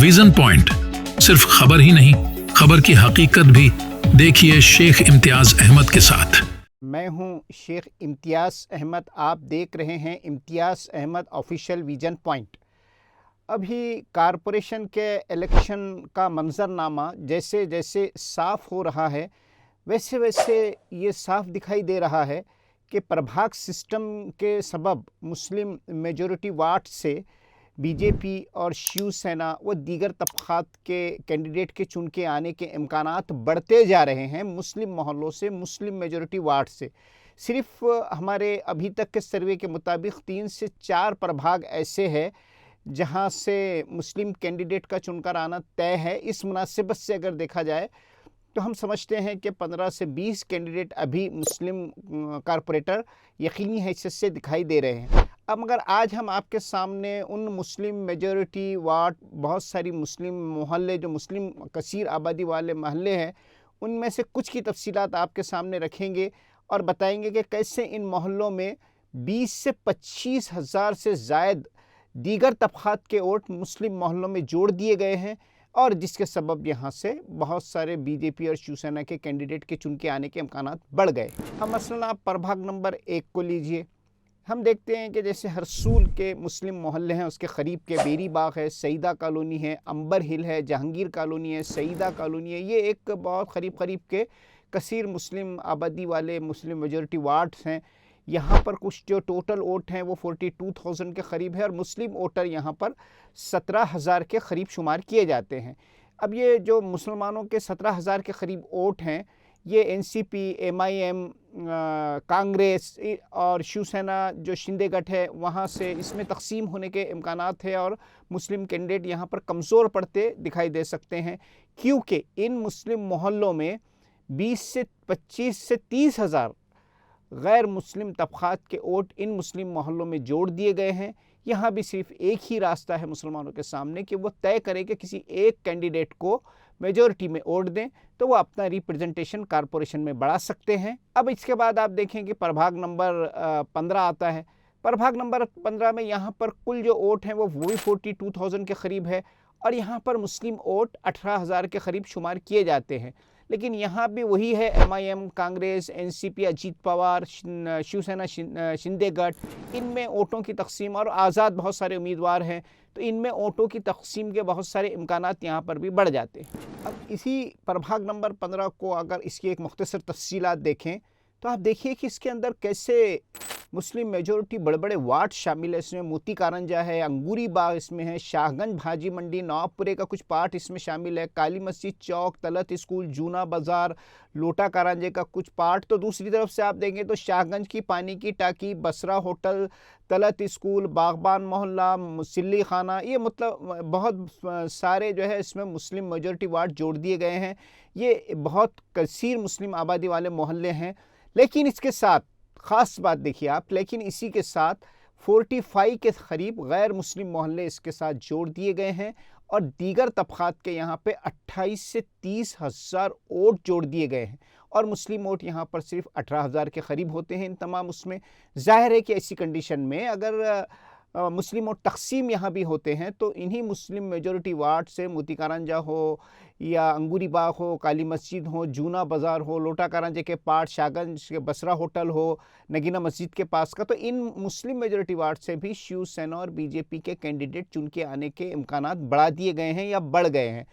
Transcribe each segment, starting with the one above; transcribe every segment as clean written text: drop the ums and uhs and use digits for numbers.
Vision point सिर्फ खबर ही नहीं, खबर की हकीकत भी। देखिए शेख इम्तियाज अहमद के साथ। मैं हूं शेख इम्तियाज अहमद, आप देख रहे हैं Imtiyaz Ahmad official vision point. अभी कारपोरेशन के इलेक्शन का मंजरनामा जैसे जैसे साफ हो रहा है, वैसे वैसे ये साफ दिखाई दे रहा है कि प्रभाग सिस्टम के सबब मुस्लिम मेजॉरिटी वार्ड से बीजेपी और शिवसेना व दीगर तबक़ात के कैंडिडेट के चुन के आने के इम्कानात बढ़ते जा रहे हैं मुस्लिम मोहल्लों से, मुस्लिम मेजॉरिटी वार्ड से। सिर्फ हमारे अभी तक के सर्वे के मुताबिक 3 से 4 प्रभाग ऐसे हैं जहां से मुस्लिम कैंडिडेट का चुनकर आना तय है। इस मुनासिबत से अगर देखा जाए तो हम समझते हैं कि 15 से 20 कैंडिडेट अभी मुस्लिम कारपोरेटर यकीनी हैसियत से दिखाई दे रहे हैं। अब मगर आज हम आपके सामने उन मुस्लिम मेजॉरिटी वार्ड, बहुत सारी मुस्लिम मोहल्ले जो मुस्लिम कसीर आबादी वाले महल्ले हैं, उनमें से कुछ की तफसीलात आपके सामने रखेंगे और बताएंगे कि कैसे इन मोहल्लों में 20 से 25 हज़ार से ज़ायद दीगर तबक़ात के वोट मुस्लिम मोहल्लों में जोड़ दिए गए हैं और जिसके सबब यहाँ से बहुत सारे बीजेपी और शिवसेना के कैंडिडेट के चुन के आने के इम्कानात बढ़ गए। हम मसलन आप प्रभाग नंबर 1 को लीजिए। हम देखते हैं कि जैसे हरसूल के मुस्लिम मोहल्ले हैं, उसके करीब के बेरी बाग है, सईदा कॉलोनी है, अंबर हिल है, जहांगीर कॉलोनी है, सईदा कॉलोनी है। ये एक बहुत करीब के कसीर मुस्लिम आबादी वाले मुस्लिम मेजॉरिटी वार्ड्स हैं। यहाँ पर कुछ जो टोटल वोट हैं वो 42,000 के करीब है और मुस्लिम वोटर यहाँ पर 17,000 के करीब शुमार किए जाते हैं। अब ये जो मुसलमानों के 17,000 के करीब वोट हैं, ये एनसीपी, एमआईएम, कांग्रेस और शिवसेना जो शिंदे गठ है वहाँ से इसमें तकसीम होने के इम्कानात है और मुस्लिम कैंडिडेट यहाँ पर कमज़ोर पड़ते दिखाई दे सकते हैं, क्योंकि इन मुस्लिम मोहल्लों में 20 से 25 से 30 हज़ार गैर मुस्लिम तबक़ात के वोट इन मुस्लिम मोहल्लों में जोड़ दिए गए हैं। यहाँ भी सिर्फ एक ही रास्ता है मुसलमानों के सामने कि वो तय करें कि किसी एक कैंडिडेट को मेजॉरिटी में वोट दें तो वो अपना रिप्रेजेंटेशन कारपोरेशन में बढ़ा सकते हैं। अब इसके बाद आप देखें कि प्रभाग नंबर 15 आता है। प्रभाग नंबर 15 में यहाँ पर कुल जो वोट हैं वो भी 42,000 के करीब है और यहाँ पर मुस्लिम वोट 18,000 के करीब शुमार किए जाते हैं। लेकिन यहाँ भी वही है, एमआईएम, कांग्रेस, एनसीपी, अजीत पवार, शिवसेना, शिंदे गठ, इनमें वोटों की तकसीम और आज़ाद बहुत सारे उम्मीदवार हैं, तो इनमें वोटों की तकसीम के बहुत सारे इम्कानात यहाँ पर भी बढ़ जाते हैं। अब इसी प्रभाग नंबर 15 को अगर इसकी एक मुख्तसर तफसीलात देखें तो आप देखिए कि इसके अंदर कैसे मुस्लिम मेजॉरिटी बड़े बड़े वार्ड शामिल है। इसमें मोती कारंजा है, अंगूरी बाग इसमें है, शाहगंज भाजी मंडी, नवाबपुरे का कुछ पार्ट इसमें शामिल है, काली मस्जिद चौक, तलत स्कूल, जूना बाज़ार, लोटा कारंजे का कुछ पार्ट। तो दूसरी तरफ से आप देखें तो शाहगंज की पानी की टाकी, बसरा होटल, तलत स्कूल, बागबान मोहल्ला, मुसल्ली खाना, ये मतलब बहुत सारे जो है इसमें मुस्लिम मेजॉरिटी वार्ड जोड़ दिए गए हैं। ये बहुत कसीर मुस्लिम आबादी वाले मोहल्ले हैं। लेकिन इसके साथ ख़ास बात देखिए आप, लेकिन इसी के साथ 45 के करीब गैर मुस्लिम मोहल्ले इसके साथ जोड़ दिए गए हैं और दीगर तबक़ात के यहाँ पे 28 से 30 हज़ार वोट जोड़ दिए गए हैं और मुस्लिम वोट यहाँ पर सिर्फ 18,000 के करीब होते हैं इन तमाम उसमें। ज़ाहिर है कि ऐसी कंडीशन में अगर मुस्लिम और तकसीम यहाँ भी होते हैं तो इन्हीं मुस्लिम मेजॉरिटी वार्ड से मोती कारंजा हो या अंगूरी बाग हो, काली मस्जिद हो, जूना बाज़ार हो, लोटा कारंजे के पार्ट, शाहगंज के बसरा होटल हो, नगीना मस्जिद के पास का, तो इन मुस्लिम मेजॉरिटी वार्ड से भी शिवसेना और बीजेपी के कैंडिडेट चुन के आने के इम्कानात बढ़ा दिए गए हैं या बढ़ गए हैं।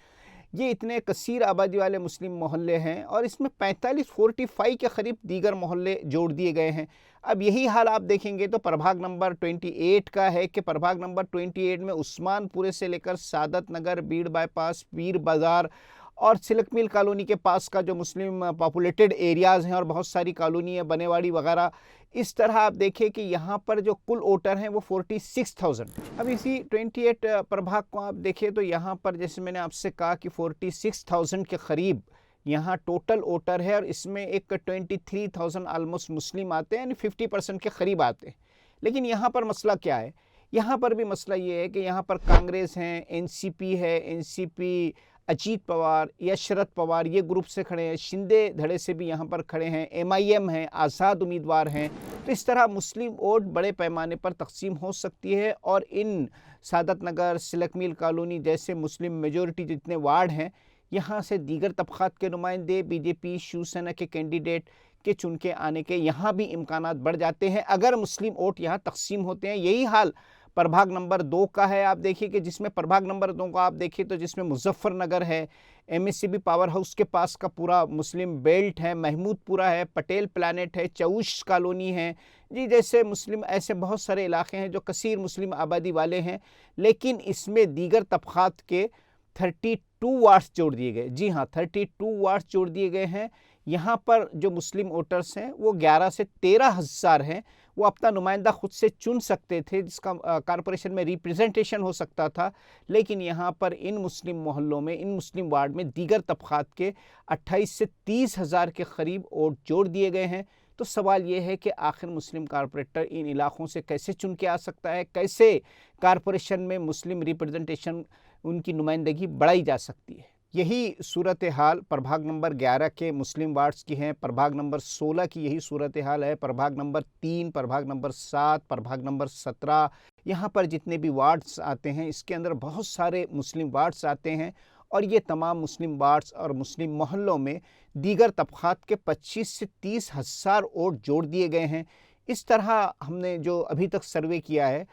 ये इतने कसीर आबादी वाले मुस्लिम मोहल्ले हैं और इसमें 45 के करीब दीगर मोहल्ले जोड़ दिए गए हैं। अब यही हाल आप देखेंगे तो प्रभाग नंबर 28 का है कि प्रभाग नंबर 28 में उस्मानपुरे से लेकर सादत नगर, बीड़ बाईपास, पीर बाज़ार और सिल्क मिल कॉलोनी के पास का जो मुस्लिम पॉपुलेटेड एरियाज़ हैं और बहुत सारी कॉलोनी है, बनेवाड़ी वगैरह, इस तरह आप देखें कि यहाँ पर जो कुल वोटर हैं वो 46,000। अब इसी 28 प्रभाग को आप देखें तो यहाँ पर जैसे मैंने आपसे कहा कि 46,000 के करीब यहाँ टोटल वोटर है और इसमें एक 23,000 आलमोस्ट मुस्लिम आते हैं, यानी 50% के करीब आते हैं। लेकिन यहाँ पर मसला क्या है? यहाँ पर भी मसला ये है कि यहाँ पर कांग्रेस हैं, एनसीपी है, एनसीपी अजीत पवार या शरद पवार ये ग्रुप से खड़े हैं, शिंदे धड़े से भी यहाँ पर खड़े हैं, MIM हैं, आज़ाद उम्मीदवार हैं। तो इस तरह मुस्लिम वोट बड़े पैमाने पर तकसीम हो सकती है और इन सादत नगर, सिलक मील कॉलोनी जैसे मुस्लिम मेजॉरिटी जितने वार्ड हैं, यहाँ से दीगर तबक़ात के नुमाइंदे, बीजेपी शिवसेना के कैंडिडेट के चुन के आने के यहाँ भी इम्कानात बढ़ जाते हैं अगर मुस्लिम वोट यहाँ तकसीम होते हैं। यही हाल प्रभाग नंबर 2 का है। आप देखिए कि जिसमें प्रभाग नंबर 2 का आप देखिए तो जिसमें मुजफ्फरनगर है, MSCB पावर हाउस के पास का पूरा मुस्लिम बेल्ट है, महमूदपुरा है, पटेल प्लानेट है, चौश कॉलोनी है जी, जैसे मुस्लिम ऐसे बहुत सारे इलाके हैं जो कसीर मुस्लिम आबादी वाले हैं। लेकिन इसमें दीगर तबक़ात के 32 वार्ड्स जोड़ दिए गए। जी हाँ, 32 वार्ड्स जोड़ दिए गए हैं। यहाँ पर जो मुस्लिम वोटर्स हैं वो 11 से 13 हज़ार हैं। वो अपना नुमाइंदा खुद से चुन सकते थे जिसका कारपोरेशन में रिप्रेजेंटेशन हो सकता था। लेकिन यहाँ पर इन मुस्लिम मोहल्लों में, इन मुस्लिम वार्ड में दीगर तबक़ात के 28 से 30 हज़ार के करीब वोट जोड़ दिए गए हैं। तो सवाल ये है कि आखिर मुस्लिम कारपोरेटर इन इलाकों से कैसे चुन के आ सकता है, कैसे कारपोरेशन में मुस्लिम रिप्रेजेंटेशन उनकी नुमाइंदगी बढ़ाई जा सकती है। यही सूरत हाल प्रभाग नंबर 11 के मुस्लिम वार्ड्स की हैं, प्रभाग नंबर 16 की यही सूरत हाल है, प्रभाग नंबर 3, प्रभाग नंबर 7, प्रभाग नंबर 17, यहाँ पर जितने भी वार्ड्स आते हैं इसके अंदर बहुत सारे मुस्लिम वार्ड्स आते हैं और ये तमाम मुस्लिम वार्ड्स और मुस्लिम मोहल्लों में दीगर तबक़ात के 25 से 30 हज़ार वोट जोड़ दिए गए हैं। इस तरह हमने जो अभी तक सर्वे किया है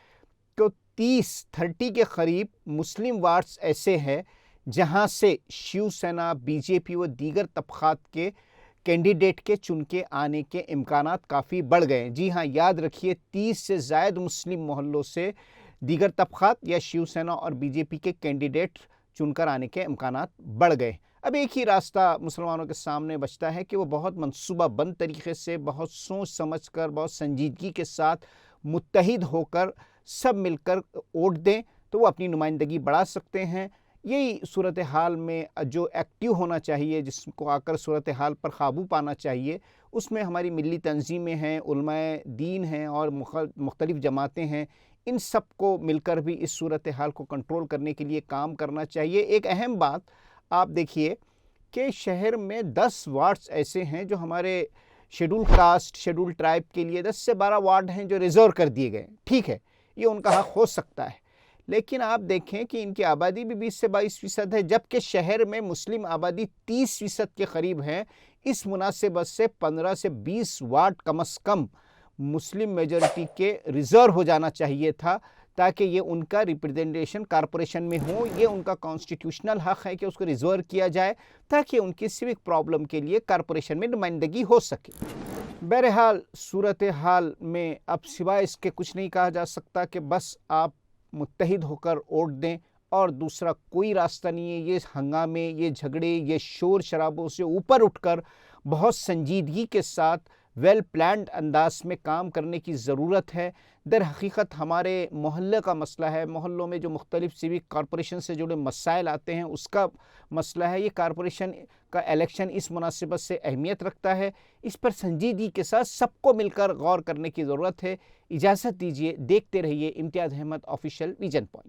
तो 30 के करीब मुस्लिम वार्ड्स ऐसे हैं जहां से शिवसेना, बीजेपी व दीगर तबक़ात के कैंडिडेट के चुन के आने के इम्कानात काफ़ी बढ़ गए। जी हाँ, याद रखिए 30 से ज़ायद मुस्लिम मोहल्लों से दीगर तबक़ात या शिवसेना और बीजेपी के कैंडिडेट चुनकर आने के इम्कानात बढ़ गए। अब एक ही रास्ता मुसलमानों के सामने बचता है कि वो बहुत मनसूबाबंद तरीक़े से, बहुत सोच समझ कर, बहुत संजीदगी के साथ मुत्तहिद होकर सब मिलकर वोट दें तो वो अपनी नुमाइंदगी बढ़ा सकते हैं। यही सूरत हाल में जो एक्टिव होना चाहिए, जिसको आकर सूरत हाल पर काबू पाना चाहिए, उसमें हमारी मिली तंजीमें हैं, उलमाए दीन हैं और मुख्तलिफ़ जमातें हैं। इन सब को मिलकर भी इस सूरत हाल को कंट्रोल करने के लिए काम करना चाहिए। एक अहम बात आप देखिए कि शहर में 10 वार्ड्स ऐसे हैं जो हमारे शेड्यूल कास्ट, शेड्यूल ट्राइब के लिए 10 से 12 वार्ड हैं जो रिज़र्व कर दिए गए। ठीक है, ये उनका हक़ हो सकता है, लेकिन आप देखें कि इनकी आबादी भी 20 से 22% है, जबकि शहर में मुस्लिम आबादी 30% के करीब है। इस मुनासिबत से 15 से 20 वार्ड कम से कम मुस्लिम मेजॉरिटी के रिज़र्व हो जाना चाहिए था ताकि ये उनका रिप्रेजेंटेशन कारपोरेशन में हो। ये उनका कॉन्स्टिट्यूशनल हक़ है कि उसको रिज़र्व किया जाए ताकि उनकी सिविक प्रॉब्लम के लिए कारपोरेशन में नुमाइंदगी हो सके। बहरहाल सूरत हाल में अब सिवाय इसके कुछ नहीं कहा जा सकता कि बस आप मुत्तहिद होकर वोट दें और दूसरा कोई रास्ता नहीं है। ये हंगामे, ये झगड़े, ये शोर शराबों से ऊपर उठकर बहुत संजीदगी के साथ वेल प्लान्ड अंदाज में काम करने की ज़रूरत है। दर हकीकत हमारे मोहल्ले का मसला है, मोहल्लों में जो मुख्तलिफ सिविक कॉरपोरेशन से जुड़े मसाइल आते हैं उसका मसला है। ये कॉरपोरेशन का इलेक्शन इस मुनासिबत से अहमियत रखता है। इस पर संजीदगी के साथ सबको मिलकर गौर करने की ज़रूरत है। इजाज़त दीजिए, देखते रहिए इम्तियाज़ अहमद ऑफिशियल विजन पॉइंट।